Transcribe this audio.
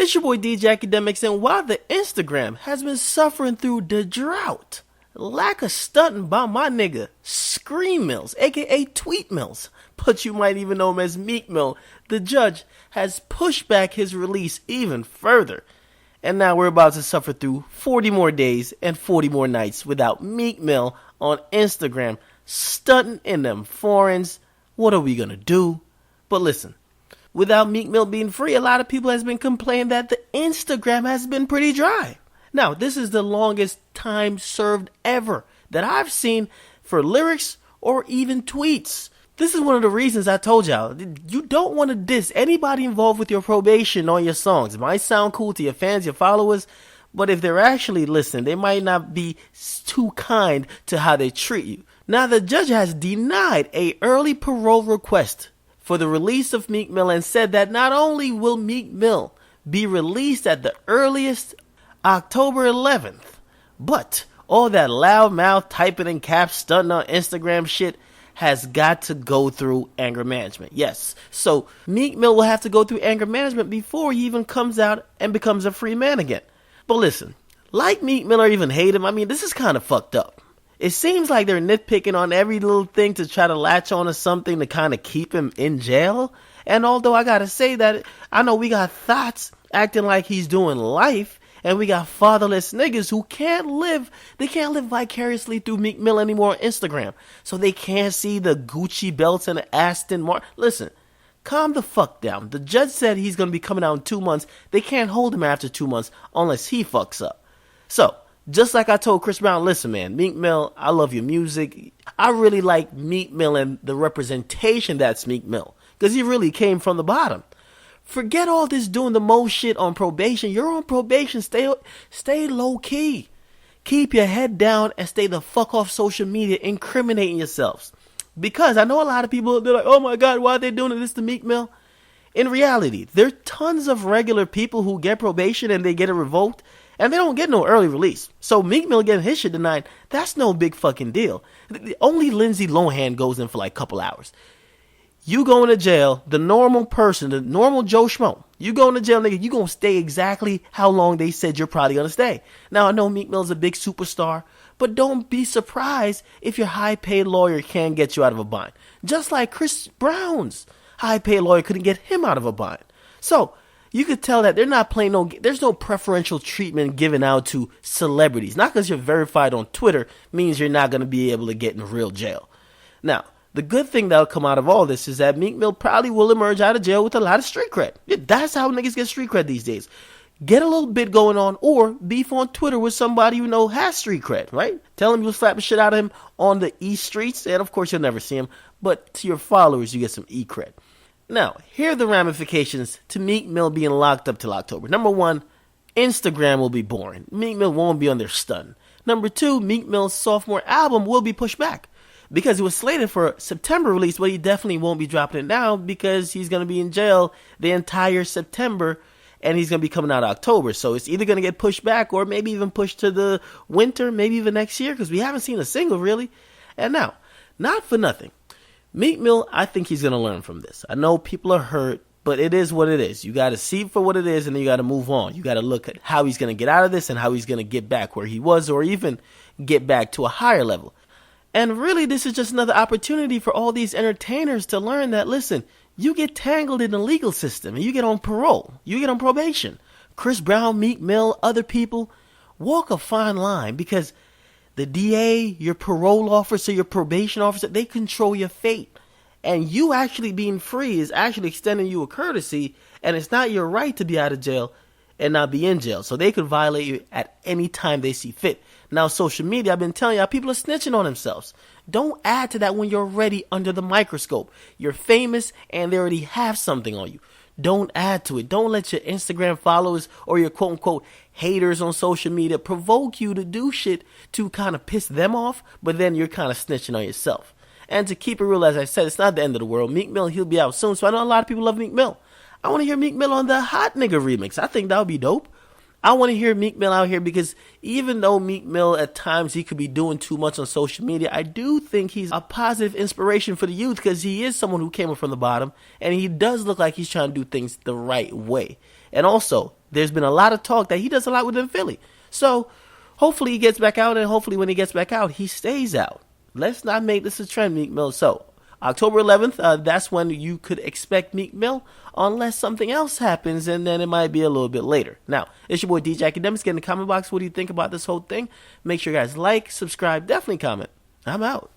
It's your boy DJ Akademiks, and while the Instagram has been suffering through the drought, lack of stunting by my nigga Scream Mills, aka Tweet Mills, but you might even know him as Meek Mill, the judge has pushed back his release even further. And now we're about to suffer through 40 more days and 40 more nights without Meek Mill on Instagram stunting in them foreigns. What are we gonna do? But listen, without Meek Mill being free, a lot of people has been complaining that the Instagram has been pretty dry. Now, this is the longest time served ever that I've seen for lyrics or even tweets. This is one of the reasons I told y'all, you don't want to diss anybody involved with your probation on your songs. It might sound cool to your fans, your followers, but if they're actually listening, they might not be too kind to how they treat you. Now, the judge has denied a early parole request for the release of Meek Mill and said that not only will Meek Mill be released at the earliest October 11th, but all that loudmouth typing in caps, stunting on Instagram shit has got to go through anger management. Yes, so Meek Mill will have to go through anger management before he even comes out and becomes a free man again. But listen, like Meek Mill or even hate him, I mean, this is kind of fucked up. It seems like they're nitpicking on every little thing to try to latch on to something to kind of keep him in jail. And although I gotta say that, I know we got thoughts acting like he's doing life, and we got fatherless niggas who can't live vicariously through Meek Mill anymore on Instagram. So they can't see the Gucci belts and the Aston Martin. Listen, calm the fuck down. The judge said he's gonna be coming out in 2 months. They can't hold him after 2 months unless he fucks up. So, just like I told Chris Brown, listen, man, Meek Mill, I love your music. I really like Meek Mill and the representation that's Meek Mill, because he really came from the bottom. Forget all this doing the most shit on probation. You're on probation. Stay low key. Keep your head down and stay the fuck off social media incriminating yourselves. Because I know a lot of people, they're like, oh my God, why are they doing this to Meek Mill? In reality, there are tons of regular people who get probation and they get it revoked, and they don't get no early release. So Meek Mill getting his shit denied, that's no big fucking deal. Only Lindsay Lohan goes in for like a couple hours. You going to jail, the normal person, the normal Joe Schmo, you going to jail, nigga, you going to stay exactly how long they said you're probably going to stay. Now, I know Meek Mill's a big superstar, but don't be surprised if your high-paid lawyer can get you out of a bind. Just like Chris Brown's high-paid lawyer couldn't get him out of a bind. So, you could tell that they're not playing there's no preferential treatment given out to celebrities. Not because you're verified on Twitter means you're not going to be able to get in real jail. Now, the good thing that'll come out of all this is that Meek Mill probably will emerge out of jail with a lot of street cred. Yeah, that's how niggas get street cred these days. Get a little bit going on or beef on Twitter with somebody you know has street cred, right? Tell him you'll slap the shit out of him on the E streets, and of course you'll never see him, but to your followers you get some E cred. Now, here are the ramifications to Meek Mill being locked up till October. Number one, Instagram will be boring. Meek Mill won't be on there stunned. Number two, Meek Mill's sophomore album will be pushed back because it was slated for September release, but he definitely won't be dropping it now because he's going to be in jail the entire September and he's going to be coming out October. So it's either going to get pushed back or maybe even pushed to the winter, maybe even next year, because we haven't seen a single really. And now, not for nothing, Meek Mill, I think he's going to learn from this. I know people are hurt, but it is what it is. You got to see for what it is, and then you got to move on. You got to look at how he's going to get out of this and how he's going to get back where he was or even get back to a higher level. And really, this is just another opportunity for all these entertainers to learn that, listen, you get tangled in the legal system and you get on parole. You get on probation. Chris Brown, Meek Mill, other people, walk a fine line because the DA, your parole officer, your probation officer, they control your fate. And you actually being free is actually extending you a courtesy, and it's not your right to be out of jail and not be in jail. So they could violate you at any time they see fit. Now, social media, I've been telling y'all, people are snitching on themselves. Don't add to that when you're already under the microscope. You're famous and they already have something on you. Don't add to it. Don't let your Instagram followers or your quote-unquote haters on social media provoke you to do shit to kind of piss them off, but then you're kind of snitching on yourself. And to keep it real, as I said, it's not the end of the world. Meek Mill, he'll be out soon, so I know a lot of people love Meek Mill. I want to hear Meek Mill on the Hot Nigga remix. I think that would be dope. I want to hear Meek Mill out here because even though Meek Mill at times he could be doing too much on social media, I do think he's a positive inspiration for the youth because he is someone who came up from the bottom and he does look like he's trying to do things the right way. And also, There's been a lot of talk that he does a lot within Philly. So hopefully he gets back out, and hopefully when he gets back out, he stays out. Let's not make this a trend, Meek Mill. So October 11th, that's when you could expect Meek Mill, unless something else happens, and then it might be a little bit later. Now, it's your boy DJ Akademiks. Get in the comment box. What do you think about this whole thing? Make sure you guys like, subscribe, definitely comment. I'm out.